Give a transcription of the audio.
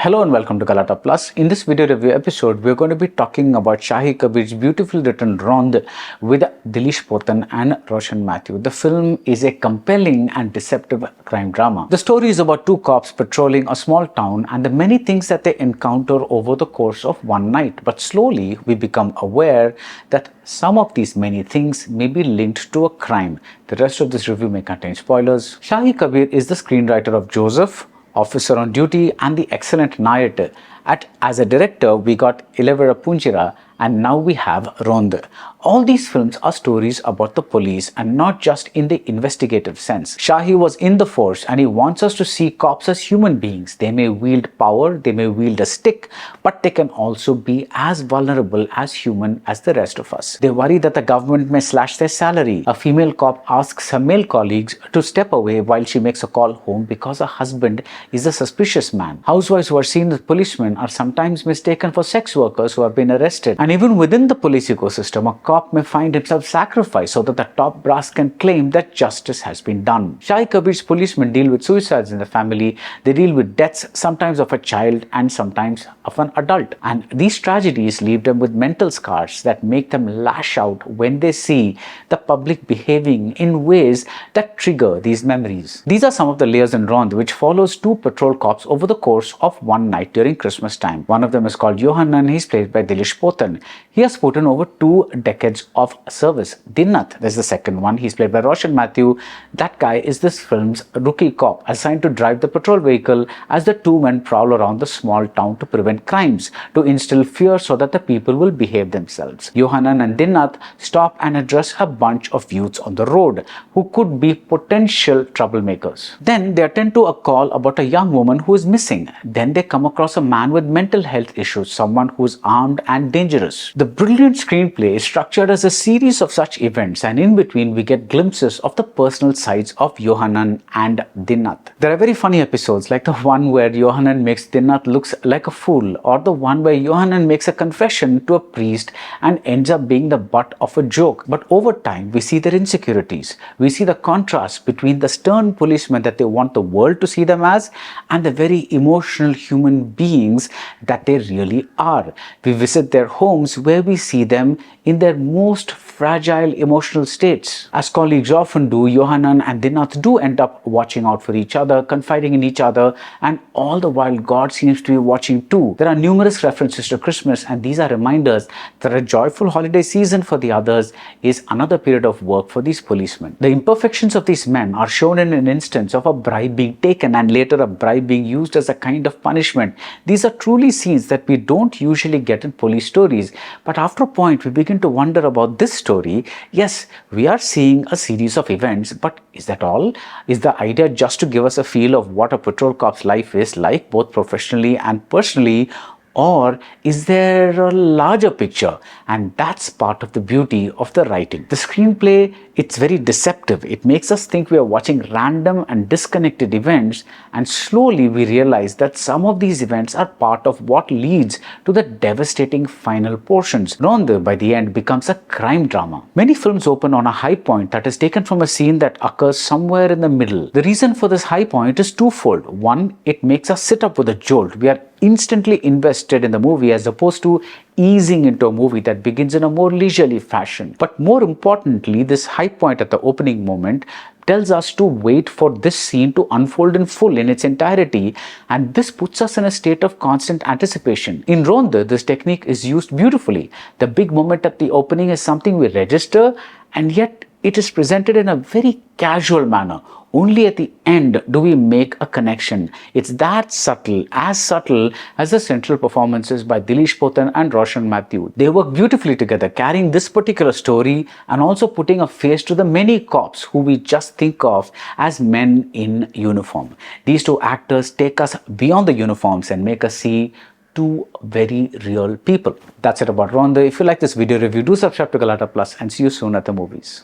Hello and welcome to Galatta Plus. In this video review episode, we're going to be talking about Shahi Kabir's beautifully written Ronth with Dileesh Pothan and Roshan Mathew. The film is a compelling and deceptive crime drama. The story is about two cops patrolling a small town and the many things that they encounter over the course of one night. But slowly, we become aware that some of these many things may be linked to a crime. The rest of this review may contain spoilers. Shahi Kabir is the screenwriter of Joseph, Officer on Duty, and the excellent Nayat. As a director, we got Ilevara Punjira, and now we have Ronth. All these films are stories about the police and not just in the investigative sense. Shahi was in the force and he wants us to see cops as human beings. They may wield power, they may wield a stick, but they can also be as vulnerable as human as the rest of us. They worry that the government may slash their salary. A female cop asks her male colleagues to step away while she makes a call home because her husband is a suspicious man. Housewives who are seen as policemen are sometimes mistaken for sex workers who have been arrested. And even within the police ecosystem, a cop may find himself sacrificed so that the top brass can claim that justice has been done. Shahi Kabir's policemen deal with suicides in the family. They deal with deaths, sometimes of a child and sometimes of an adult. And these tragedies leave them with mental scars that make them lash out when they see the public behaving in ways that trigger these memories. These are some of the layers in Ronth, which follows two patrol cops over the course of one night during Christmas time. One of them is called Johan and he's played by Dileesh Pothan. He has put in over 2 decades of service. Dinath, there's the second one. He's played by Roshan Mathew. That guy is this film's rookie cop assigned to drive the patrol vehicle as the two men prowl around the small town to prevent crimes, to instill fear so that the people will behave themselves. Johanan and Dinath stop and address a bunch of youths on the road who could be potential troublemakers. Then they attend to a call about a young woman who is missing. Then they come across a man with mental health issues, someone who is armed and dangerous. The brilliant screenplay is structured as a series of such events, and in between we get glimpses of the personal sides of Johanan and Dinath. There are very funny episodes like the one where Johanan makes Dinath looks like a fool, or the one where Johanan makes a confession to a priest and ends up being the butt of a joke. But over time we see their insecurities. We see the contrast between the stern policemen that they want the world to see them as and the very emotional human beings that they really are. We visit their homes where we see them in their most fragile emotional states. As colleagues often do, Johanan and Dinath do end up watching out for each other, confiding in each other, and all the while God seems to be watching too. There are numerous references to Christmas, and these are reminders that a joyful holiday season for the others is another period of work for these policemen. The imperfections of these men are shown in an instance of a bribe being taken and later a bribe being used as a kind of punishment. These are truly scenes that we don't usually get in police stories, but after a point we begin to wonder about this story. Yes, we are seeing a series of events, but is that all? Is the idea just to give us a feel of what a patrol cop's life is like, both professionally and personally? Or is there a larger picture? And that's part of the beauty of the writing. The screenplay, it's very deceptive. It makes us think we are watching random and disconnected events, and slowly we realize that some of these events are part of what leads to the devastating final portions. Ronth, by the end, becomes a crime drama. Many films open on a high point that is taken from a scene that occurs somewhere in the middle. The reason for this high point is twofold. One, it makes us sit up with a jolt. We are instantly invested in the movie as opposed to easing into a movie that begins in a more leisurely fashion. But more importantly, this high point at the opening moment tells us to wait for this scene to unfold in full in its entirety, and this puts us in a state of constant anticipation. In Ronth, this technique is used beautifully. The big moment at the opening is something we register, and yet it is presented in a very casual manner. Only at the end do we make a connection. It's that subtle as the central performances by Dileesh Pothan and Roshan Mathew. They work beautifully together, carrying this particular story and also putting a face to the many cops who we just think of as men in uniform. These two actors take us beyond the uniforms and make us see two very real people. That's it about Ronth. If you like this video review, do subscribe to Galatta Plus and see you soon at the movies.